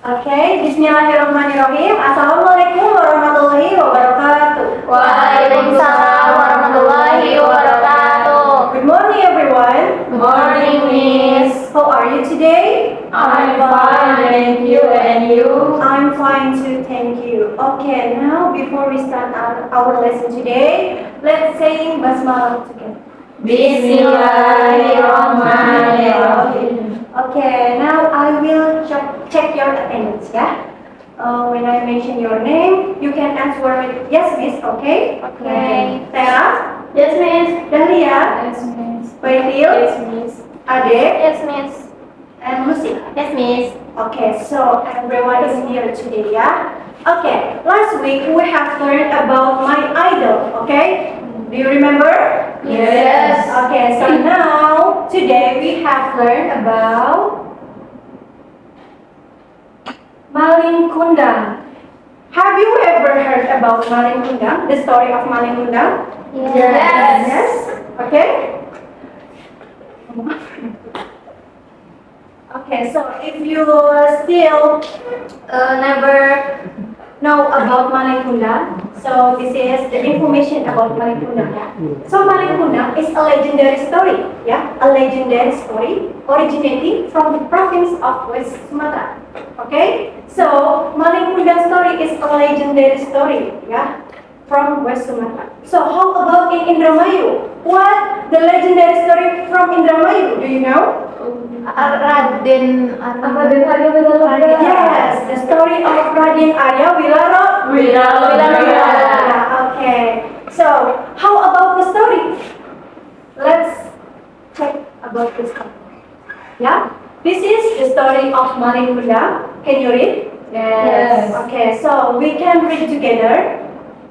Oke, Bismillahirrahmanirrahim. Assalamualaikum warahmatullahi wabarakatuh. Waalaikumsalam warahmatullahi wabarakatuh. Good morning, everyone. Good morning, Miss. How are you today? I'm fine, thank you. And you? I'm fine too, thank you. Okay, now before we start our lesson today, let's sing basmalah together. Bismillahirrahmanirrahim. Okay, now I will check your attendance, yeah? When I mention your name, you can answer with yes, miss, okay? Okay. Sarah? Yes, Miss. Dahlia? Yes, Miss. Bailil? Yes, Miss. Ade? Yes, Miss. And Lucy? Yes, Miss. Okay, so everyone is here today, yeah? Okay, last week we have learned about my idol, okay? Do you remember? Yes. Okay, so now, today we have learned about Maling Kundang. Have you ever heard about Maling Kundang? The story of Maling Kundang? Yes. Yes? Okay? Okay, so if you still never know about Maling Kundang, so this is the information about Maling Kundang. Yeah? So Maling Kundang is a legendary story, yeah, a legendary story originating from the province of West Sumatra. Okay, so Maling Kundang story is a legendary story, yeah, from West Sumatra. So how about in Indramayu? What the legendary story from Indramayu? Do you know? Raden Yes, the story of Raden Arya Wilaro. Yeah, okay. So, how about the story? Let's check about this story. Yeah, this is the story of Maling Kundang. Can you read? Yes. Okay, so we can read together.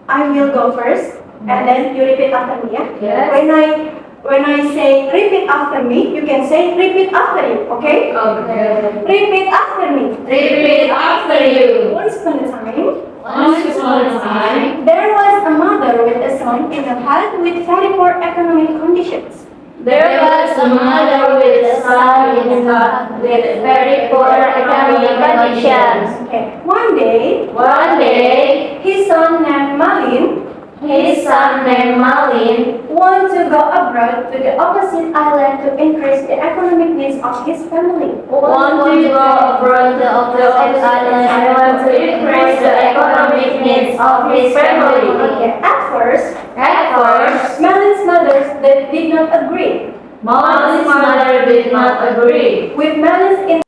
I will go first, and then you repeat after me. Yeah. Yes. When I say repeat after me, you can say repeat after you. Okay? Okay. Repeat after me. Repeat after you. Once upon a time, Once upon a time, there was a mother with a son in a hut with very poor economic conditions. there was a mother with a son in a hut with very poor economic conditions. Okay. One day, One day, his son named Malin his son named Malin wanted to go abroad to the opposite island to increase the economic needs of his family. wanted to go abroad to the opposite island to increase the economic needs of his family. Okay. At first, Malin's Malin's mother did not agree. mother did not agree. With Malin's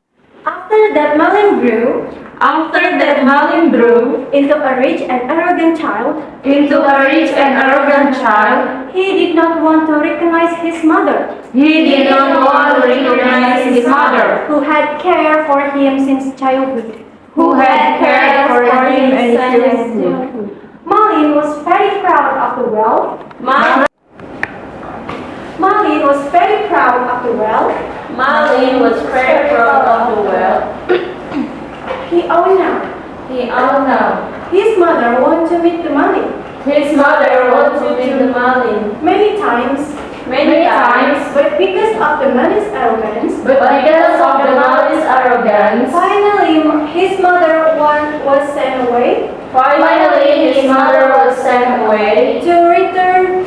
after that, Malin grew into a rich and arrogant child. He did not want to recognize his mother, who had cared for him since childhood. Malin was very proud of the wealth. Malin was very proud of the wealth. He owned now. His mother wanted to meet the Malin many times, but because of the Malin's arrogance, finally his mother was sent away to return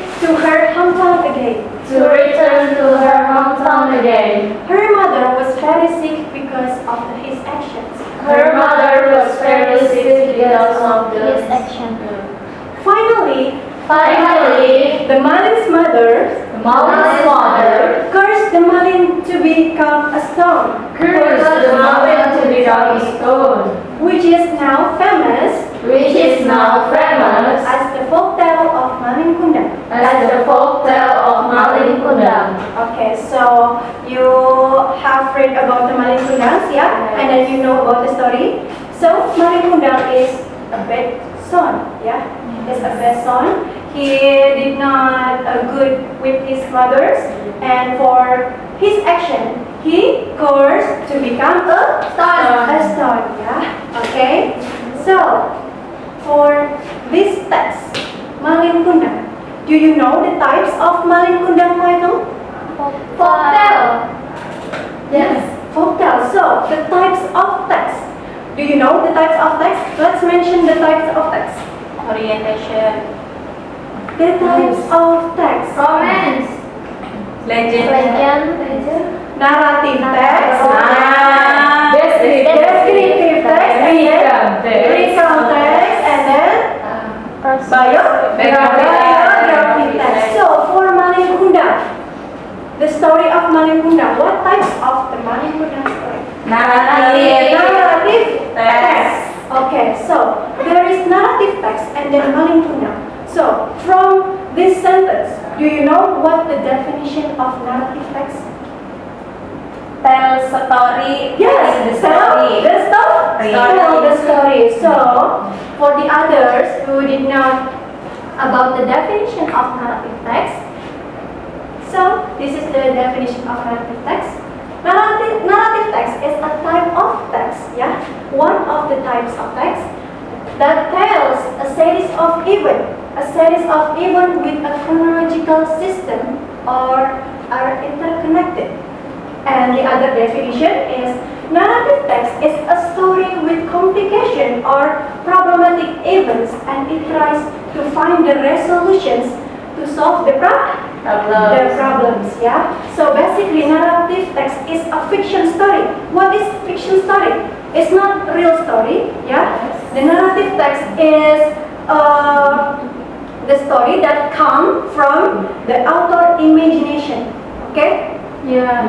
to her hometown again. Her mother was very sick because of his actions. Finally, the Malin's mother cursed the Malin to become a stone, which is now famous as the folktale of Maling Kundang. Okay, so you have read about the Maling Kundang, yeah? And then you know about the story. So Maling Kundang is a bad son, yeah? Is a bad son. He did not good with his mothers, and for his action, he cursed to become a stone, yeah? Okay? So, for this text, Maling Kundang, do you know the types of Maling Kundang title? Folktale. Yes, folktale. So, the types of text. Do you know the types of text? Let's mention the types of text. Orientation. The types of text. Romance. Legend. Narrative text. Descriptive text. Recount text. And then biography text. So for Malin Kundang, the story of Malin Kundang, what types of the Malin Kundang story? Narrative text. Okay, so there is narrative text and then Malin Kundang. So from this sentence, do you know what the definition of narrative text? Tell story. Yes, tell the story. So for the others who did not about the definition of narrative text, so this is the definition of narrative text. Narrative text is a type of text, yeah, one of the types of text that tells a series of events with a chronological system or are interconnected. And the other definition is narrative text is a story with complication or problematic events, and it tries to find the resolutions to solve the problems, yeah. So basically, narrative text is a fiction story. What is fiction story? It's not real story, yeah. The narrative text is the story that comes from the author imagination. Okay? Yeah.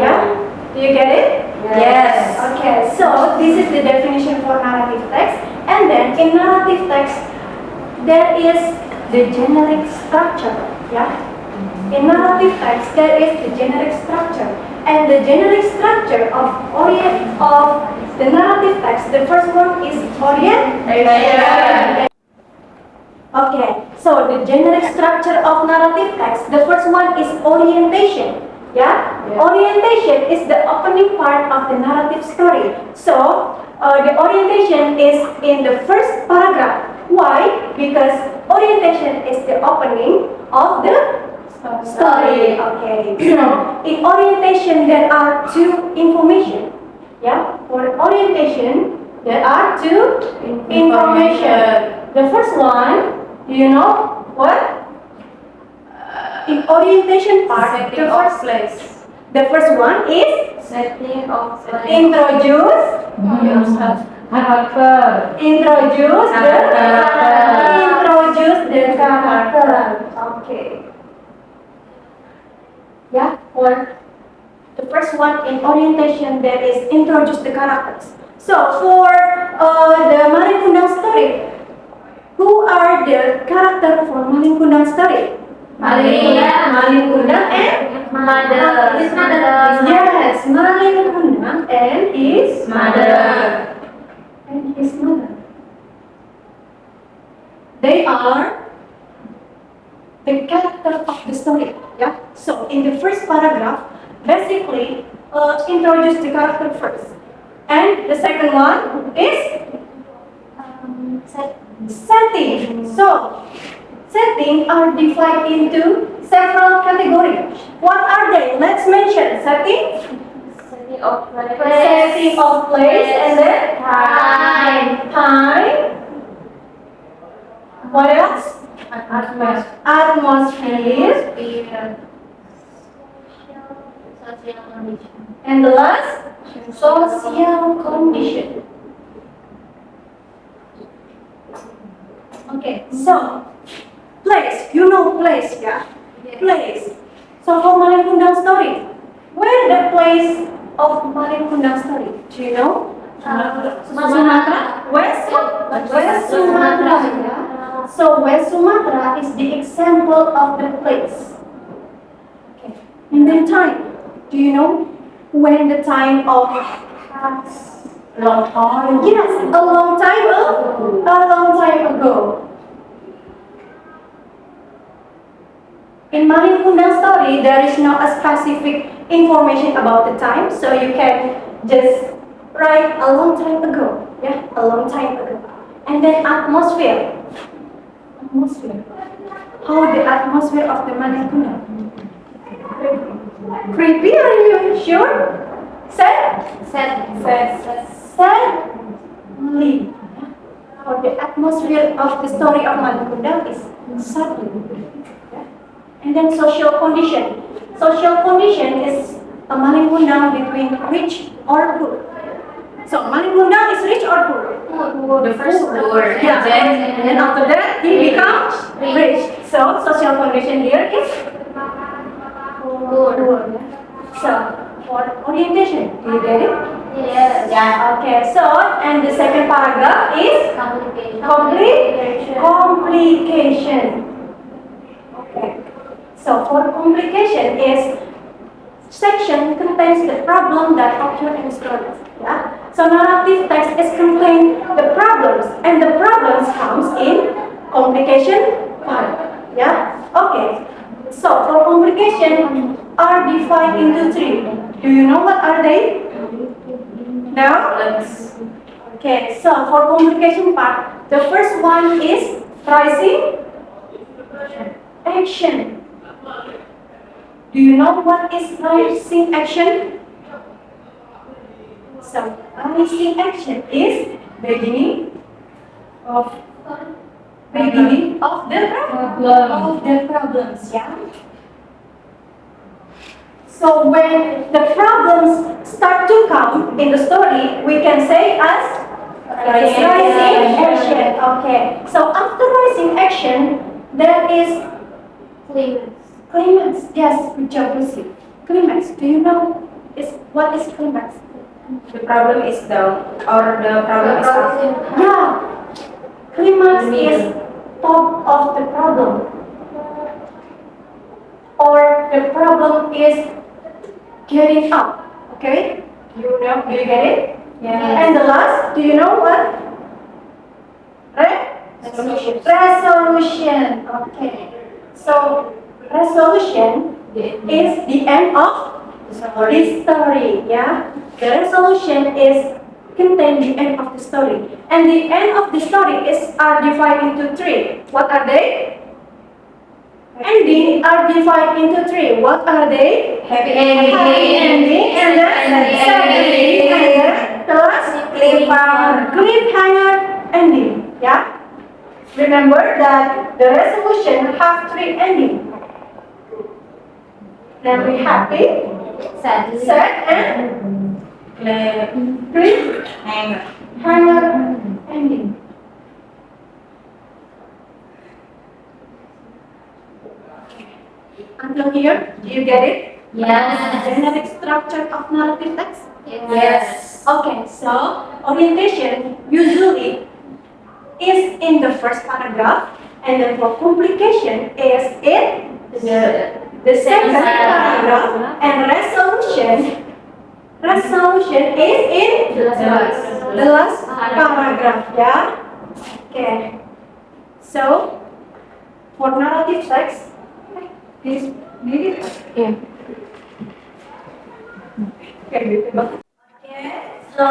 Do you get it? Yes. Okay, so this is the definition for narrative text. And then in narrative text, there is the generic structure. Yeah? In narrative text, there is the generic structure. And the generic structure of the narrative text, the first one is orientation. Okay, so the generic structure of narrative text, the first one is orientation. Yeah? Orientation is the opening part of the narrative story. So, the orientation is in the first paragraph. Why? Because orientation is the opening of the story. Okay. So, in orientation, there are two information. Yeah? For orientation, there are two information. The first one, do you know what? In orientation part, the first one is Setting of introduce the character. Okay. Yeah, for the first one in orientation, there is introduce the characters. So for the Malin Kundang story, who are the character for Malin Kundang story? Malin Kundang and mother. His mother. Yes, Malin Kundang and his Mother. They are the character of the story. Yeah. So in the first paragraph, basically introduce the character first, and the second one is setting. So setting are divided into several categories. What are they? Let's mention setting. Setting of place. Setting of place and then time. What else? Atmosphere. Social condition. And the last, social condition. Okay, so place, you know place, yeah? Yes. Place. So for Malin Kundang story, where the place of Malin Kundang story? Do you know? Sumatera. West Sumatra. Yeah. So West Sumatra is the example of the place. Okay. And then time. Do you know when the time of Long time. yes, a long time ago. In Malin Kundang story, there is no a specific information about the time, so you can just write a long time ago. Yeah, a long time ago. And then atmosphere. How the atmosphere of the Malin Kundang? Creepy, are you sure? Sad? softly. Or the atmosphere of the story of Malin is softly. And then social condition. Social condition is a Malin between rich or poor. So Malin is rich or poor? The first word. Yeah. And after that he becomes rich. So social condition here is poor. So for orientation, do you get it? Yes. Yeah. Okay. So and the second paragraph is complication. Okay. So for complication is section contains the problem that occurred in the story. Yeah. So narrative text is contain the problems, and the problems comes in complication part. Yeah. Okay. So for complication are divided into three. Do you know what are they? No. Okay. So for complication part, the first one is rising action. Do you know what is rising action? So, rising action is beginning of the problems. Yeah. So when the problems start to come in the story, we can say as rising action. Okay. So after rising action, there is climax. Yes, good job, Lucy. Climax. Do you know what is climax? The problem is down, or the problem is up. Yeah. Climax is top of the problem. Or the problem is getting up. Okay? Do you get it? Yeah. And the last, do you know what? Resolution. Okay. So resolution is the end of this story. Yeah. The resolution is contain the end of the story, and the end of the story is divided into three. What are they? Ending are divided into three. What are they? Happy ending. Happy ending, and then sad ending, and then the last cliffhanger ending. Yeah. Remember that the resolution have three endings. Namely happy, sad, and cliffhanger ending. Until here, do you get it? Yes. Dynamic structure of narrative text? Yes. Okay, so orientation usually is in the first paragraph, and then for complication is in the second paragraph, and resolution is in the last paragraph. Yeah. Okay. So for narrative text, please read it. Yeah. Okay. So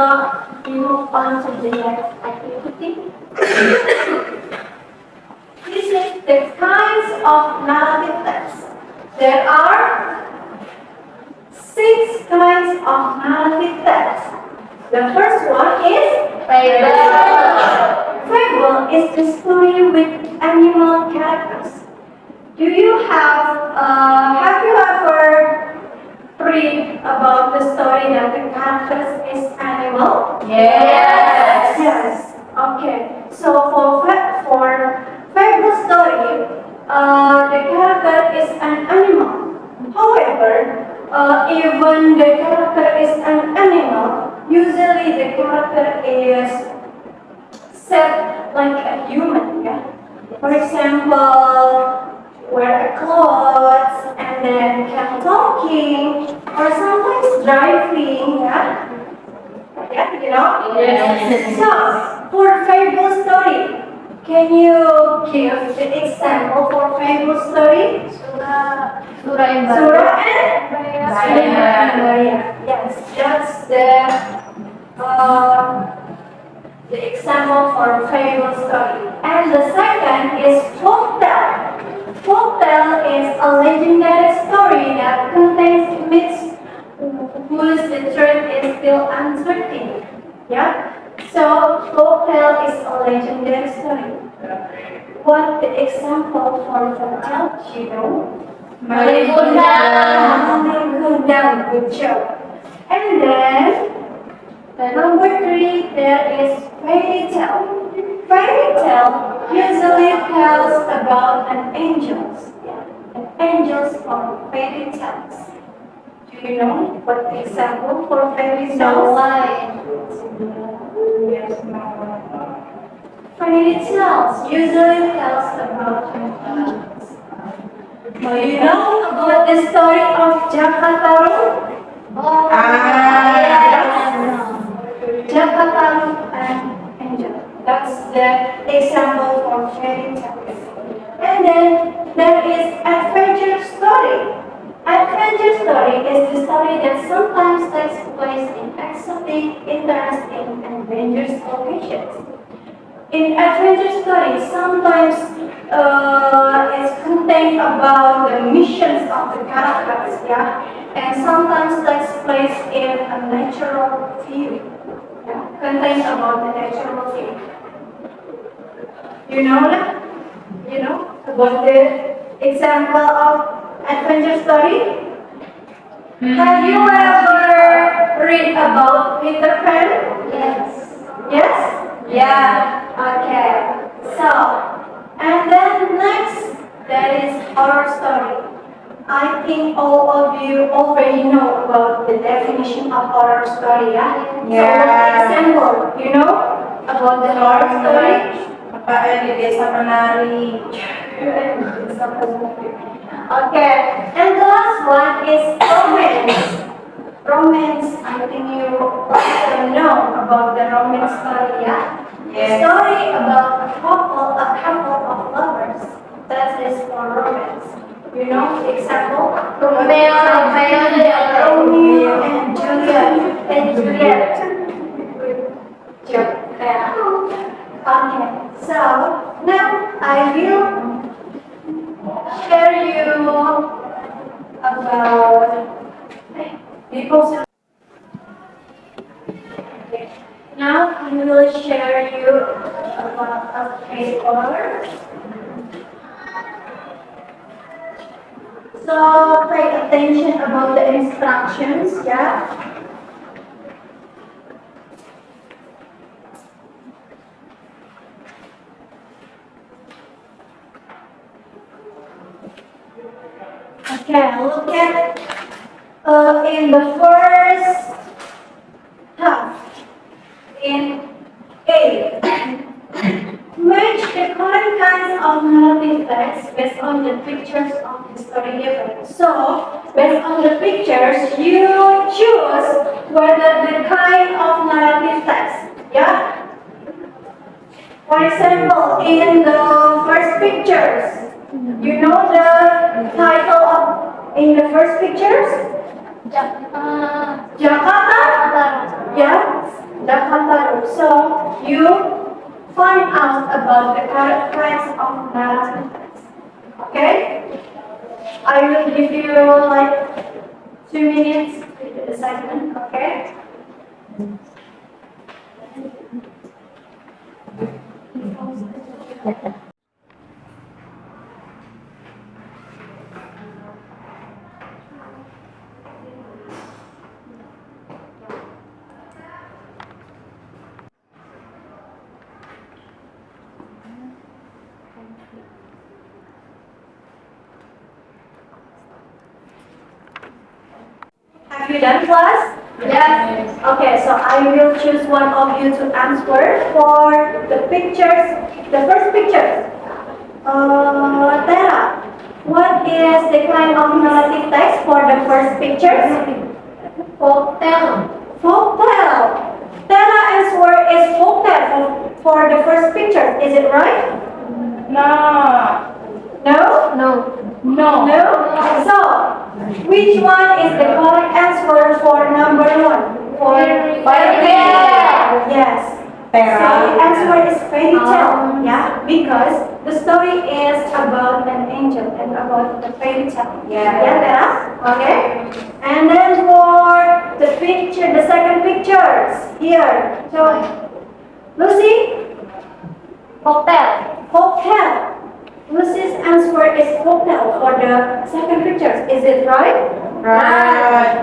we move on to the next activity. This is the kinds of narrative text. There are 6 kinds of narrative text. The first one is Fable. Fable is the story with animal characters. Do you have you ever read about the story that the characters is animal? Yes. Yes. Okay. So for fable story, the character is an animal. However, even the character is an animal, usually the character is set like a human. Yeah. For example, wear a clothes and then can talking or sometimes driving. Yeah. Yeah, you know? Yes. So, for fable story, can you give the example for fable story? Surah and Surah and Baya. Yes, that's the example for fable story. And the second is folktale. Folktale is a legendary story that contains myths whose the truth is still uncertain. Yeah. So, folktale is a legendary story. What the example for folktale, you know? Malibundang, good job. And then, the number 3, there is fairy tale. Fairy tale usually tells about an angels. An angels from fairy tales. Do you know what the example for fairy tales? Snow White. Yes, no. Fairy tales usually tells about angels. Do you know about the story of Jakarta? Oh, Jakarta and angel. That's the example for fairy tales. And then there is adventure story. Adventure story is the story that sometimes takes place in exotic, interesting, and dangerous locations. In adventure story, sometimes it's contained about the missions of the characters, yeah, and sometimes takes place in a natural view, yeah, contained about the natural view. You know that? You know about the example of adventure story? Have you ever read about Peter Pan? yes. Yes? Yeah. Okay. So, and then next, there is horror story. I think all of you already know about the definition of horror story, yeah? Yeah. So, what example, you know about the horror story? Apaan di desa penari? Okay, and the last one is romance. Romance, I think you also know about the romance story, yeah? Yes. Story about a couple of lovers. That is for romance. You know the example? Romeo And Juliet. And Juliet. Good job. Yeah. Okay, so now I will share you about people. Now I will share you about a paper. So pay attention about the instructions, yeah? Okay, look at in the first half. In A, match the correct kinds of narrative text based on the pictures of the story given. So, based on the pictures, you choose whether the kind of narrative text. Yeah? For example, in the first pictures, you know the title of in the first pictures? Jakarta? Yeah, Jakarta. So you find out about the correct kinds of narrative text. Okay? I will give you like 2 minutes to do the assignment. Okay? Have you done class? Yes. Okay, so I will choose one of you to answer for the pictures, the first picture. Tara, what is the kind of narrative text for the first pictures? Folktale. Folktale. Tara answer is folktale for the first picture. Is it right? No. No? No. No. No? So, which one is the correct answer for number 1? For Fairy tale. Yes. Tara. So the answer is fairy tale, yeah, because the story is about an angel and about the fairy tale. Yeah. Yeah, Tara? Okay. And then for the picture, the second pictures here. So Lucy? Hotel. Hotel. Lucy's answer is hotel for the second picture. Is it right? Right.